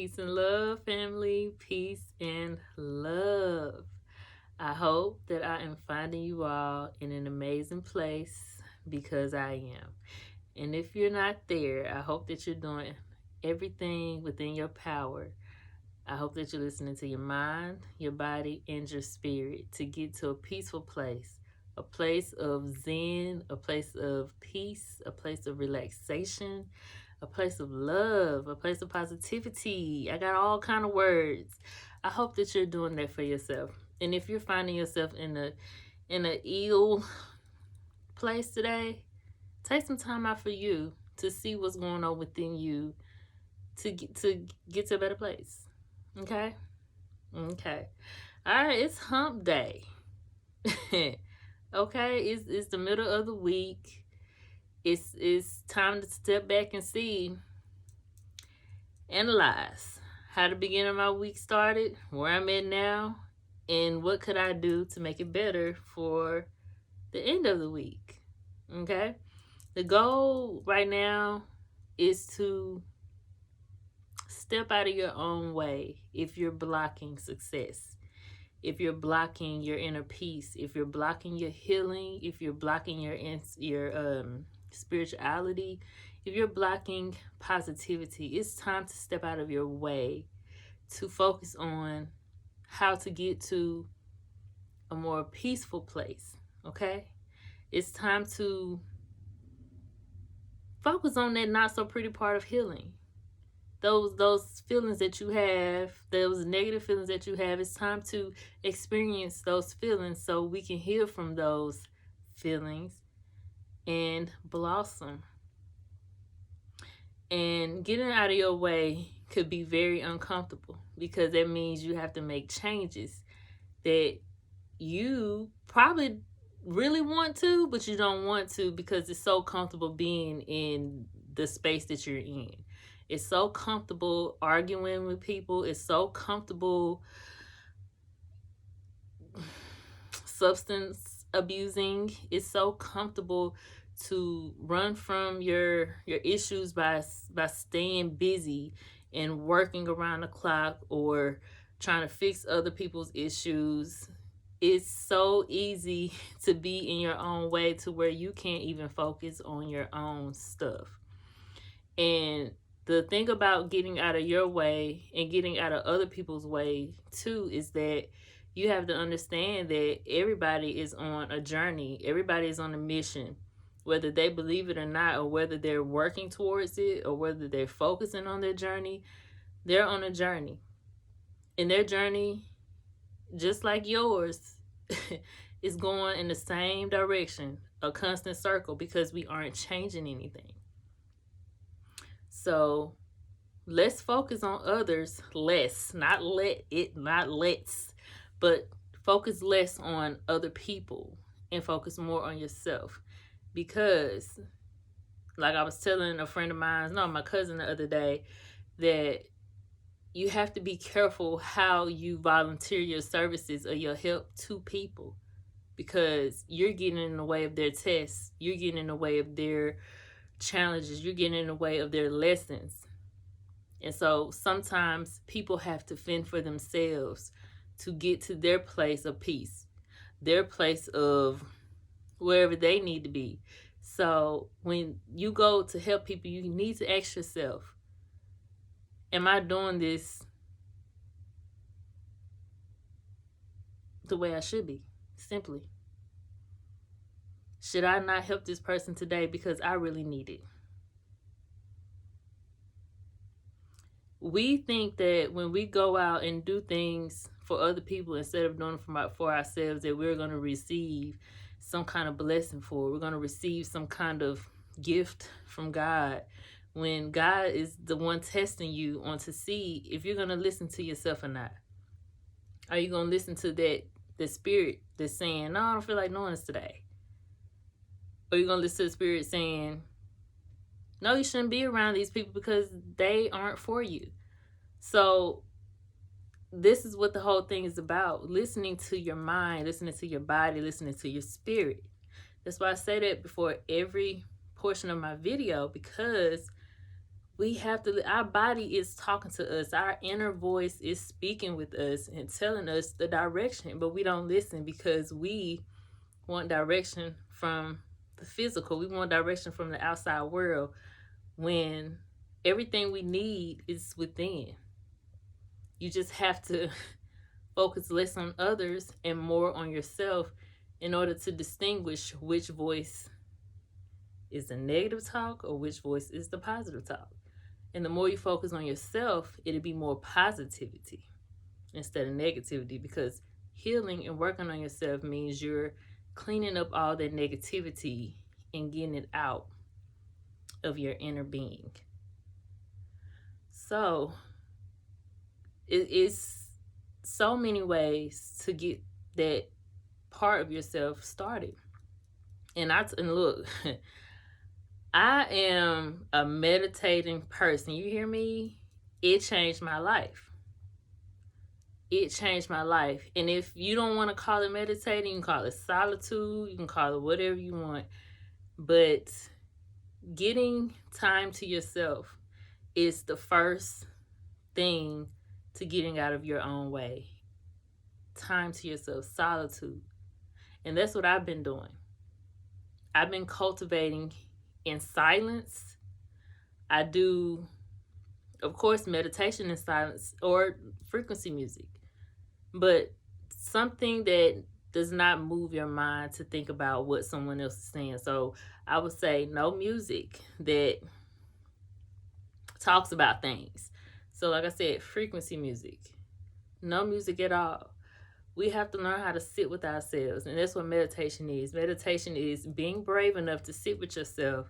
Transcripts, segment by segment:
Peace and love, family. Peace and love. I hope that I am finding you all in an amazing place because I am. And if you're not there, I hope that you're doing everything within your power. I hope that you're listening to your mind, your body, and your spirit to get to a peaceful place. A place of zen, a place of peace, a place of relaxation, a place of love, a place of positivity. I got all kind of words. I hope that you're doing that for yourself. And if you're finding yourself in a ill place today, take some time out for you to see what's going on within you to get to a better place. Okay? Okay. All right, it's hump day. Okay, it's the middle of the week. It's time to step back and see, analyze how the beginning of my week started, where I'm at now, and what could I do to make it better for the end of the week. Okay? The goal right now is to step out of your own way if you're blocking success. If you're blocking your inner peace, if you're blocking your healing, if you're blocking your spirituality, if you're blocking positivity, it's time to step out of your way to focus on how to get to a more peaceful place. Okay? It's time to focus on that not so pretty part of healing. Those feelings that you have, those negative feelings that you have, it's time to experience those feelings so we can heal from those feelings and blossom. And getting out of your way could be very uncomfortable because that means you have to make changes that you probably really want to, but you don't want to because it's so comfortable being in the space that you're in. It's so comfortable arguing with people. It's so comfortable substance abusing. It's so comfortable to run from your issues by staying busy and working around the clock or trying to fix other people's issues. It's so easy to be in your own way to where you can't even focus on your own stuff. And the thing about getting out of your way and getting out of other people's way too is that you have to understand that everybody is on a journey. Everybody is on a mission, whether they believe it or not, or whether they're working towards it, or whether they're focusing on their journey. They're on a journey. And their journey, just like yours, is going in the same direction, a constant circle, because we aren't changing anything. So let's focus on others less, not let's, but focus less on other people and focus more on yourself. Because like I was telling a friend of mine, my cousin the other day, that you have to be careful how you volunteer your services or your help to people, because you're getting in the way of their tests, you're getting in the way of their challenges, you're getting in the way of their lessons. And so sometimes people have to fend for themselves to get to their place of peace, their place of wherever they need to be. So when you go to help people, you need to ask yourself, am I doing this the way I should be? Simply. Should I not help this person today because I really need it? We think that when we go out and do things for other people instead of doing it for ourselves, that we're going to receive some kind of blessing for it. We're going to receive some kind of gift from God, when God is the one testing you on to see if you're going to listen to yourself or not. Are you going to listen to the spirit that's saying, no, I don't feel like doing this today? Or you're going to listen to the spirit saying, no, you shouldn't be around these people because they aren't for you. So this is what the whole thing is about. Listening to your mind, listening to your body, listening to your spirit. That's why I say that before every portion of my video, because we have to, our body is talking to us. Our inner voice is speaking with us and telling us the direction, but we don't listen because we want direction from the physical. We want direction from the outside world when everything we need is within. You just have to focus less on others and more on yourself in order to distinguish which voice is the negative talk or which voice is the positive talk. And the more you focus on yourself, it'll be more positivity instead of negativity, because healing and working on yourself means you're cleaning up all that negativity and getting it out of your inner being. So it's so many ways to get that part of yourself started. And look, I am a meditating person. You hear me? It changed my life. It changed my life. And if you don't want to call it meditating, you can call it solitude, you can call it whatever you want. But getting time to yourself is the first thing to getting out of your own way. Time to yourself, solitude. And that's what I've been doing. I've been cultivating in silence. I do, of course, meditation in silence or frequency music, but something that does not move your mind to think about what someone else is saying. So I would say no music that talks about things. So like I said, frequency music, no music at all. We have to learn how to sit with ourselves. And that's what meditation is. Meditation is being brave enough to sit with yourself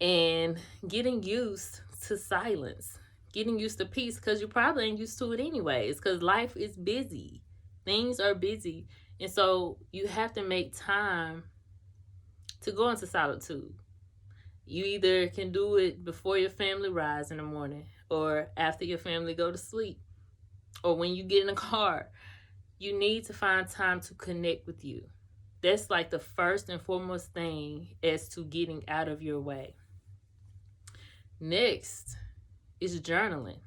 and getting used to silence, getting used to peace, because you probably ain't used to it anyways, because life is busy. Things are busy. And so you have to make time to go into solitude. You either can do it before your family rise in the morning, or after your family go to sleep, or when you get in a car. You need to find time to connect with you. That's like the first and foremost thing as to getting out of your way. Next is journaling.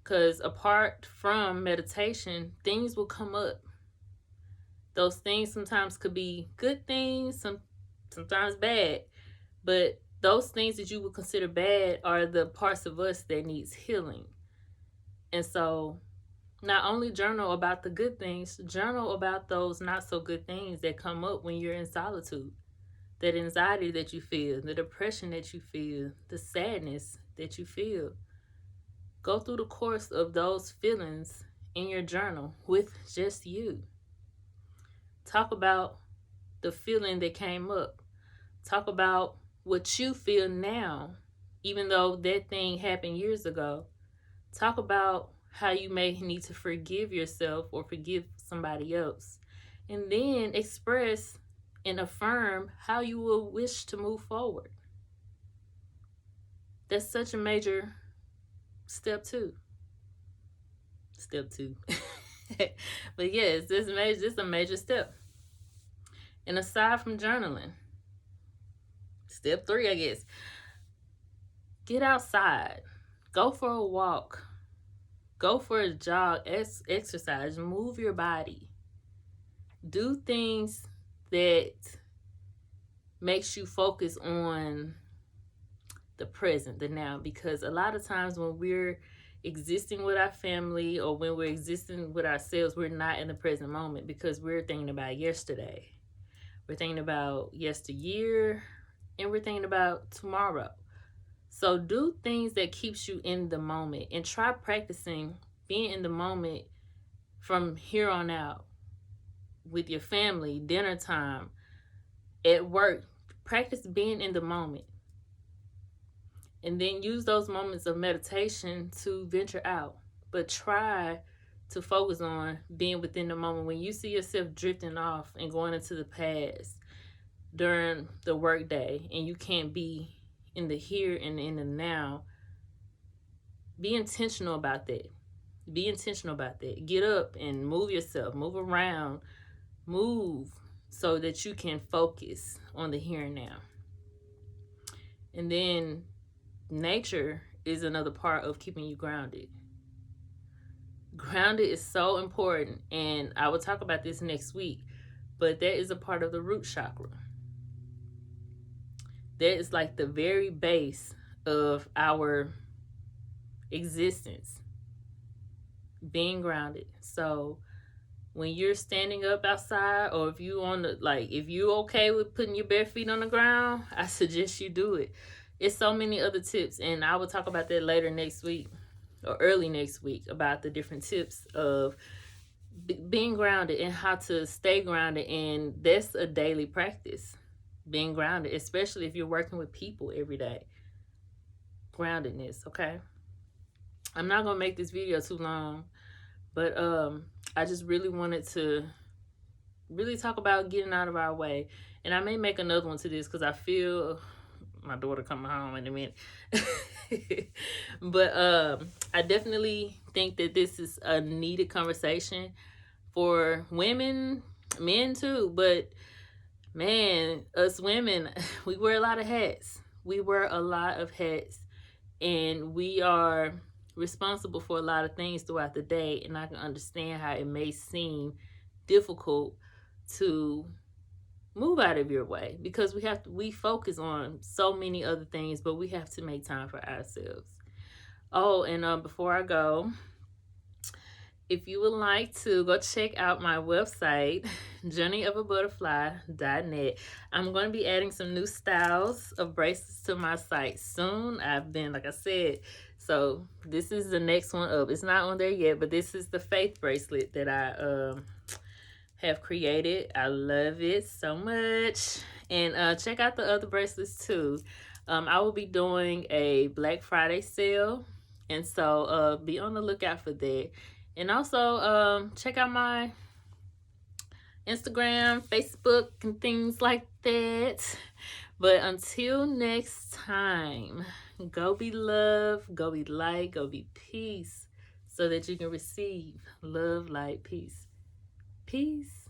Because apart from meditation, things will come up. Those things sometimes could be good things, sometimes bad. But those things that you would consider bad are the parts of us that needs healing. And so not only journal about the good things, journal about those not so good things that come up when you're in solitude. That anxiety that you feel, the depression that you feel, the sadness that you feel. Go through the course of those feelings in your journal with just you. Talk about the feeling that came up. Talk about what you feel now, even though that thing happened years ago. Talk about how you may need to forgive yourself or forgive somebody else. And then express and affirm how you will wish to move forward. That's such a major step two. But yes, this is a major step. And aside from journaling, step 3, I guess, get outside. Go for a walk. Go for a jog, exercise, move your body. Do things that makes you focus on the present, the now. Because a lot of times when we're existing with our family or when we're existing with ourselves, we're not in the present moment because we're thinking about yesterday. We're thinking about yesteryear, and we're thinking about tomorrow. So do things that keeps you in the moment and try practicing being in the moment from here on out with your family, dinner time, at work. Practice being in the moment. And then use those moments of meditation to venture out. But try to focus on being within the moment. When you see yourself drifting off and going into the past during the workday and you can't be in the here and in the now, be intentional about that. Be intentional about that. Get up and move yourself, move around, move so that you can focus on the here and now. And then nature is another part of keeping you grounded. Grounded is so important, and I will talk about this next week, but that is a part of the root chakra. That is like the very base of our existence, being grounded. So when you're standing up outside, or if you on the, like, if you okay with putting your bare feet on the ground, I suggest you do it. It's so many other tips, and I will talk about that later next week or early next week, about the different tips of being grounded and how to stay grounded. And that's a daily practice, being grounded, especially if you're working with people every day. Groundedness, okay? I'm not gonna make this video too long, but I just really wanted to really talk about getting out of our way. And I may make another one to this because I feel my daughter coming home in a minute. But I definitely think that this is a needed conversation for women, men too. But man, us women, we wear a lot of hats. We wear a lot of hats, and we are responsible for a lot of things throughout the day. And I can understand how it may seem difficult to move out of your way, because we focus on so many other things, but we have to make time for ourselves. Oh, and before I go, if you would like to go check out my website, journeyofaButterfly.net, I'm going to be adding some new styles of bracelets to my site soon. I've been, like I said, so this is the next one up. It's not on there yet, but this is the faith bracelet that I have created. I love it so much. And check out the other bracelets too. I will be doing a Black Friday sale, and so be on the lookout for that. And also check out my Instagram, Facebook, and things like that. But until next time, go be love, go be light, go be peace, so that you can receive love, light, peace. Peace.